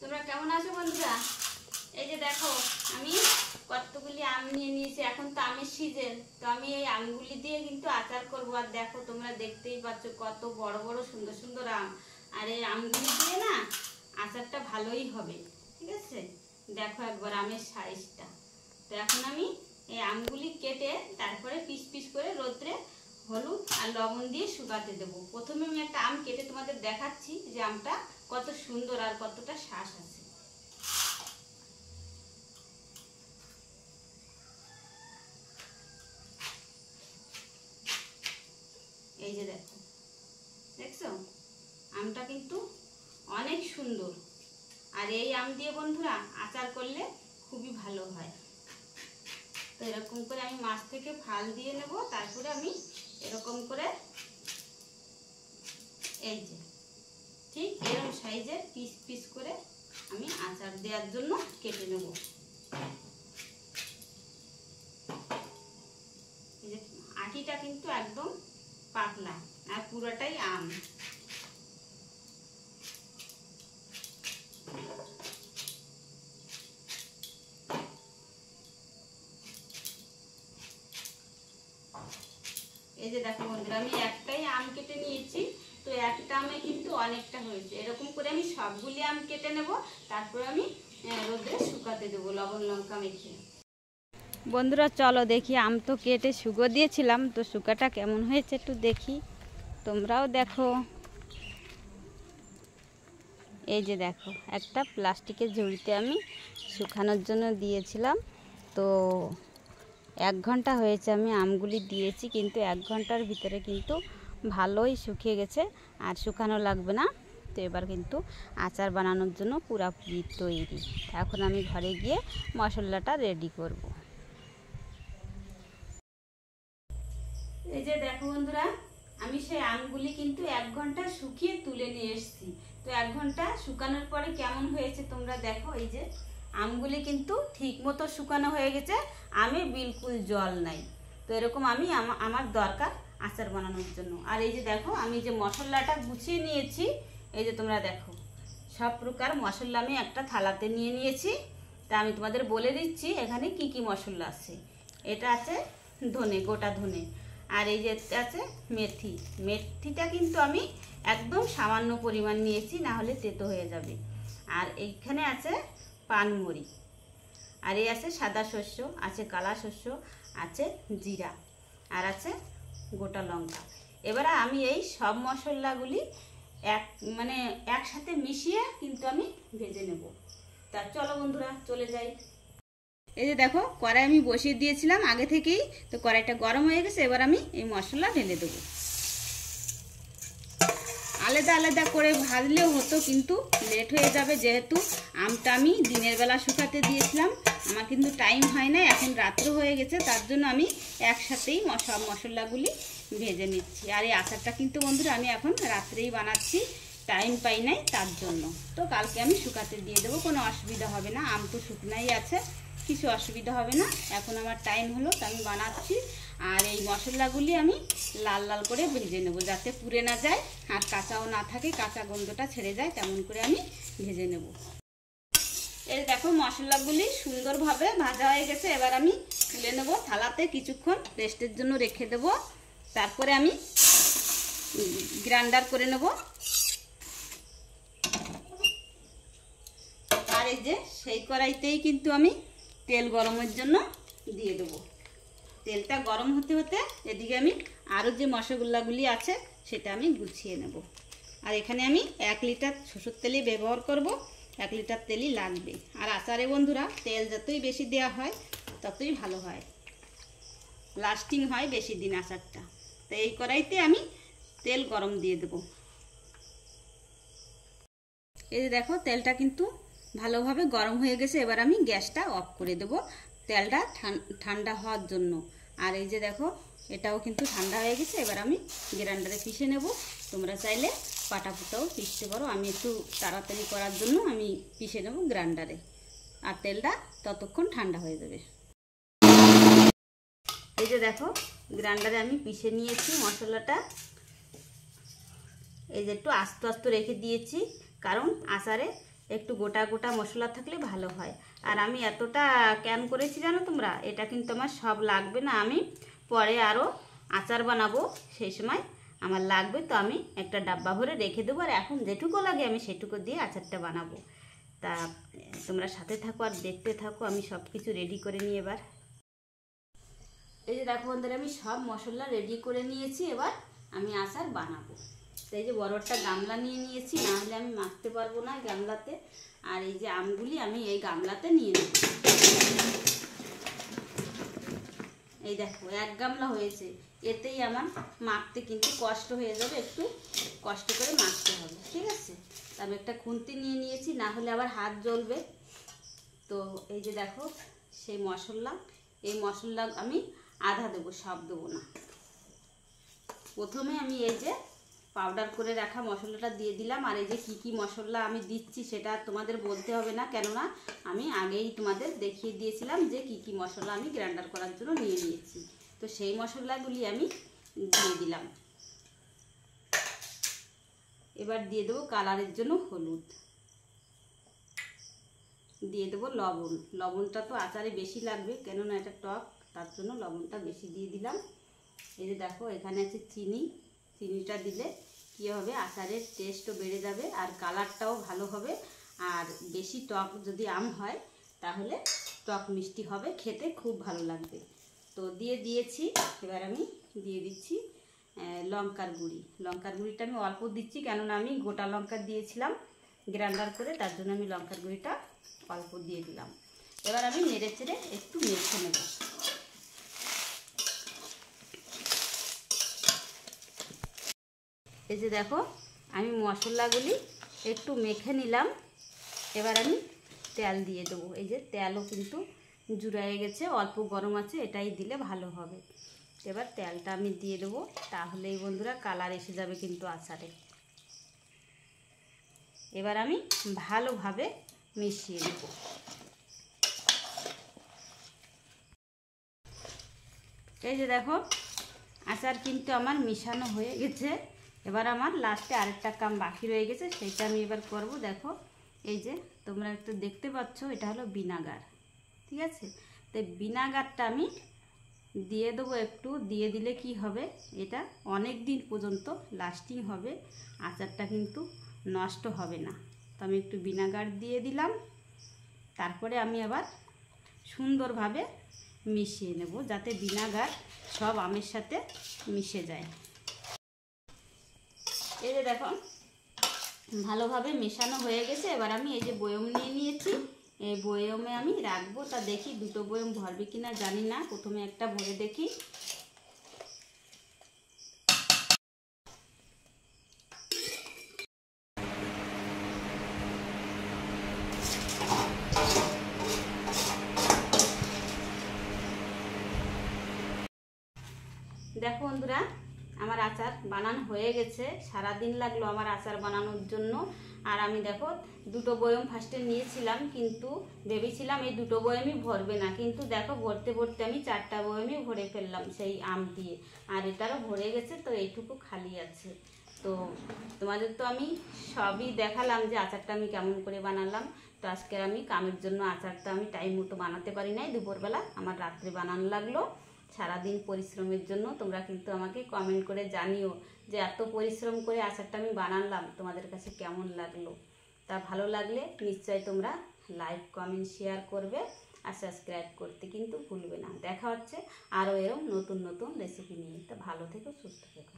তোমরা কেমন আছো বন্ধুরা? এই যে দেখো আমি কতগুলি আম নিয়ে নিয়েছি। এখন তো আমের সিজন, তো আমি এই আমগুলি দিয়ে কিন্তু আচার করবো। আর দেখো তোমরা দেখতেই পাচ্ছ কত বড় বড় সুন্দর সুন্দর আম। আর এই আমগুলি দিয়ে না আচারটা ভালোই হবে, ঠিক আছে? দেখো একবার আমের সাইজটা। তো এখন আমি এই আমগুলি কেটে তারপরে পিস পিস করে রোদ্রে হলুদ আর লবণ দিয়ে শুকাতে দেবো। প্রথমে আমি একটা আম কেটে তোমাদের দেখাচ্ছি যে আমটা কত সুন্দর আর কতটা শ্বাস আছে। এই যে দেখো, দেখছো আমটা কিন্তু অনেক সুন্দর। আর এই আম দিয়ে বন্ধুরা আচার করলে খুবই ভালো হয়। তো এরকম করে আমি মাছ থেকে ফাল দিয়ে নেব, তারপরে আমি এরকম করে এই যে ঠিক এরকম সাইজের পিস পিস করে আমি আচার দেওয়ার জন্য কেটে নেব। এই যে আটিটা কিন্তু একদম পাতলা আর পুরোটাই আম। এই যে দেখো বন্ধুরা, আমি একটাই আম কেটে নিয়েছি। তো একটা আমে কিন্তু অনেকটা হয়েছে। এরকম করে আমি সবগুলি আম কেটে নেব, তারপর আমি রোদে শুকাতে দেবো লবণ লঙ্কা মেখে। বন্ধুরা চলো দেখি, আম তো কেটে শুকো দিয়েছিলাম, তো শুকাটা কেমন হয়েছে একটু দেখি, তোমরাও দেখো। এই যে দেখো একটা প্লাস্টিকের ঝুড়িতে আমি শুকানোর জন্য দিয়েছিলাম। তো 1 ঘন্টা হয়েছে আমি আমগুলি দিয়েছি, কিন্তু 1 ঘন্টার ভিতরে কিন্তু ভালোই শুকিয়ে গেছে আর শুকানো লাগবে না। তো এবার কিন্তু আচার বানানোর জন্য পুরোপুরি তৈরি। এখন আমি ঘরে গিয়ে মশলাটা রেডি করব। এই যে দেখো বন্ধুরা, আমি সেই আমগুলি কিন্তু 1 ঘন্টা শুকিয়ে তুলে নিয়ে এসেছি। তো 1 ঘন্টা শুকানোর পরে কেমন হয়েছে তোমরা দেখো। এই যে আমগুলি কিন্তু ঠিক মতো শুকানো হয়ে গেছে, আমে বিলকুল জল নাই। তো এরকম আমি আমার দরকার আচার বানানোর জন্য। আর এই যে দেখো আমি যে মশলাটা গুছিয়ে নিয়েছি, এই যে তোমরা দেখো সব প্রকার মশলা আমি একটা থালাতে নিয়ে নিয়েছি। তা আমি তোমাদের বলে দিচ্ছি এখানে কি কি মশলা আছে। এটা আছে ধনে, গোটা ধনে। আর এই যে আছে মেথি। মেথিটা কিন্তু আমি একদম সামান্য পরিমাণ নিয়েছি, না হলে তেতো হয়ে যাবে। আর এইখানে আছে পানমরি। আর এই আছে সাদা শস্য, আছে কালা শস্য, আছে জিরা, আর আছে গোটা লঙ্কা। এবারে আমি এই সব মশলাগুলি একসাথে মিশিয়ে কিন্তু আমি ভেজে নেব। তা চলো বন্ধুরা চলে যাই। এই যে দেখো কড়াই আমি বসিয়ে দিয়েছিলাম আগে থেকেই। তো কড়াইটা গরম হয়ে গেছে, এবার আমি এই মশলা ঢেলে দেবো। আলাদা আলাদা করে ভাজলেও হতো, কিন্তু লেট হয়ে যাবে, যেহেতু আমটা আমি দিনের বেলা শুকাতে দিয়েছিলাম। আমার কিন্তু টাইম হয় না, এখন রাত্র হয়ে গেছে, তার জন্য আমি একসাথেই সব মশলাগুলি ভেজে নিচ্ছি। আর এই আচারটা কিন্তু বন্ধুরা আমি এখন রাত্রেই বানাচ্ছি, টাইম পাই নাই তার জন্য। তো কালকে আমি শুকাতে দিয়ে দেবো, কোনো অসুবিধা হবে না। আম তো শুকনাই আছে, কিছু অসুবিধা হবে না। এখন আমার টাইম হলো, তো আমি বানাচ্ছি। আর এই মশলাগুলি আমি লাল লাল করে ভেজে নেব, যাতে পুড়ে না যায় আর কাঁচাও না থাকে, কাঁচা গন্ধটা ছেড়ে যায়, তেমন করে আমি ভেজে নেব। এই দেখো মশলাগুলি সুন্দরভাবে ভাজা হয়ে গেছে। এবার আমি তুলে নেব থালাতে, কিছুক্ষণ রেস্টের জন্য রেখে দেব। তারপরে আমি গ্রাইন্ডার করে নেব। আর এই যে সেই কড়াইতেই কিন্তু আমি তেল গরমের জন্য দিয়ে দেবো। তেলটা গরম হতে হতে এদিকে আমি আরও যে মশলাগুলি আছে সেটা আমি গুছিয়ে নেব। আর এখানে আমি 1 লিটার সরষের তেলই ব্যবহার করব, 1 লিটার তেলই লাগবে। আর আচারে বন্ধুরা তেল যতই বেশি দেওয়া হয় ততই ভালো হয়, লাস্টিং হয় বেশি দিন আচারটা। তো এই কড়াইতে আমি তেল গরম দিয়ে দেব। এই যে দেখো তেলটা কিন্তু ভালোভাবে গরম হয়ে গেছে। এবার আমি গ্যাসটা অফ করে দেব, তেলটা ঠান্ডা হওয়ার জন্য। আর এই যে দেখো এটাও কিন্তু ঠান্ডা হয়ে গেছে। এবার আমি গ্রাইন্ডারে পিষে নেব। তোমরা চাইলে পাটাপুটাও পিষতে পারো, আমি একটু তাড়াতাড়ি করার জন্য আমি পিষে নেব গ্রাইন্ডারে। আর তেলটা ততক্ষণ ঠান্ডা হয়ে যাবে। এই যে দেখো গ্রাইন্ডারে আমি পিষে নিয়েছি মশলাটা। এই যে একটু আস্তে আস্তে রেখে দিয়েছি, কারণ আচারে একটু গোটা গোটা মশলা থাকলে ভালো হয়। আর আমি এতটা কেন করেছি জানো তোমরা, এটা কিন্তু আমার সব লাগবে না, আমি পরে আরও আচার বানাবো, সেই সময় আমার লাগবে, তো আমি একটা ডাব্বা ভরে রেখে দেবো। আর এখন যেটুকু লাগে আমি সেটুকু দিয়ে আচারটা বানাবো। তা তোমরা সাথে থাকো আর দেখতে থাকো, আমি সব কিছু রেডি করে নিই। এবার এই যে দেখো বন্ধুরা, আমি সব মশলা রেডি করে নিয়েছি, এবার আমি আচার বানাবো। এই যে বড় একটা গামলা নিয়ে নিয়েছি, না হলে আমি মাখতে পারবো না গামলাতে। আর এই যে আমগুলি আমি এই গামলাতে নিয়ে নেব। এই দেখো 1 গামলা হয়েছে, এতেই আমার মাখতে কিন্তু কষ্ট হয়ে যাবে, একটু কষ্ট করে মাখতে হবে, ঠিক আছে। আমি একটা খুন্তি নিয়ে নিয়েছি, না হলে আবার হাত জ্বলবে। তো এই যে দেখো সেই মশলা, এই মশলা আমি আধা দেবো, সব দেবো না। প্রথমে আমি এই যে পাউডার করে রাখা মশলাটা দিয়ে দিলাম। আর এই যে কি মশলা আমি দিচ্ছি সেটা তোমাদের বলতে হবে না, কেননা আমি আগেই তোমাদের দেখিয়ে দিয়েছিলাম যে কি মশলা আমি গ্রাইন্ডার করার জন্য নিয়ে নিয়েছি। তো সেই মশলাগুলি আমি দিয়ে দিলাম। এবার দিয়ে দেবো কালারের জন্য হলুদ, দিয়ে দেবো লবণ। লবণটা তো আচারে বেশি লাগবে, কেননা এটা টক, তার জন্য লবণটা বেশি দিয়ে দিলাম। এই যে দেখো এখানে আছে চিনি, চিনিটা দিলে কী হবে, আচারের টেস্টও বেড়ে যাবে আর কালারটাও ভালো হবে। আর বেশি টক যদি আম হয় তাহলে টক মিষ্টি হবে, খেতে খুব ভালো লাগবে। তো দিয়ে দিয়েছি। এবার আমি দিয়ে দিচ্ছি লঙ্কার গুঁড়ি। লঙ্কার গুঁড়িটা আমি অল্প দিচ্ছি, কেননা আমি গোটা লঙ্কা দিয়েছিলাম গ্রাইন্ডার করে, তার জন্য আমি লঙ্কার গুঁড়িটা অল্প দিয়ে দিলাম। এবার আমি নেড়ে চেড়ে একটু মেখে নেব। এই যে দেখো আমি মশলাগুলি একটু মেখে নিলাম। এবার আমি তেল দিয়ে দেবো। এই যে তেলও কিন্তু জুড়ায়ে গেছে, অল্প গরম আছে, এটাই দিলে ভালো হবে। এবার তেলটা আমি দিয়ে দেবো, তাহলেই বন্ধুরা কালার এসে যাবে কিন্তু আচারে। এবার আমি ভালোভাবে মিশিয়ে দেব। এই যে দেখো আচার কিন্তু আমার মিশানো হয়ে গেছে। এবার আমার লাস্টে আরেকটা কাম বাকি রয়ে গেছে, সেইটা আমি এবার করব। দেখো এই যে তোমরা একটু দেখতে পাচ্ছ, এটা হলো ভিনেগার, ঠিক আছে। তো ভিনেগারটা আমি দিয়ে দেবো একটু। দিয়ে দিলে কি হবে, এটা অনেক দিন পর্যন্ত লাস্টিং হবে, আচারটা কিন্তু নষ্ট হবে না। তো আমি একটু ভিনেগার দিয়ে দিলাম। তারপরে আমি আবার সুন্দরভাবে মিশিয়ে নেব, যাতে ভিনেগার সব আমের সাথে মিশে যায়। এই যে দেখো ভালোভাবে মেশানো হয়ে গেছে। এবার আমি এই যে বয়ম নিয়ে নিয়েছি, এই বয়মে আমি রাখবো। তা দেখি 2টো বয়ম ভরবে কিনা জানি না, প্রথমে একটা ভরে দেখি। দেখো বন্ধুরা আমার আচার বানানো হয়ে গেছে। সারাদিন লাগলো আমার আচার বানানোর জন্য। আর আমি দেখো 2টো বয়ম ফার্স্টে নিয়েছিলাম, কিন্তু ভেবেছিলাম এই 2টো বয়মই ভরবে না, কিন্তু দেখো ভরতে ভরতে আমি 4টা বয়মই ভরে ফেললাম সেই আম দিয়ে। আর এটারও ভরে গেছে, তো এইটুকু খালি আছে। তো তোমাদের তো আমি সবই দেখালাম যে আচারটা আমি কেমন করে বানালাম। তো আজকে আমি কামের জন্য আচারটা আমি টাইম মতো বানাতে পারি নাই, দুপুরবেলা আমার রাত্রে বানানো লাগলো। সারাদিন পরিশ্রমের জন্য তোমরা কিন্তু আমাকে কমেন্ট করে জানিও যে এত পরিশ্রম করে আচারটা আমি বানালাম, তোমাদের কাছে কেমন লাগলো। তা ভালো লাগলে নিশ্চয়ই তোমরা লাইক কমেন্ট শেয়ার করবে আর সাবস্ক্রাইব করতে কিন্তু ভুলবে না। দেখা হচ্ছে আরও এরকম নতুন নতুন রেসিপি নিয়ে। তা ভালো থেকো, সুস্থ থেকো।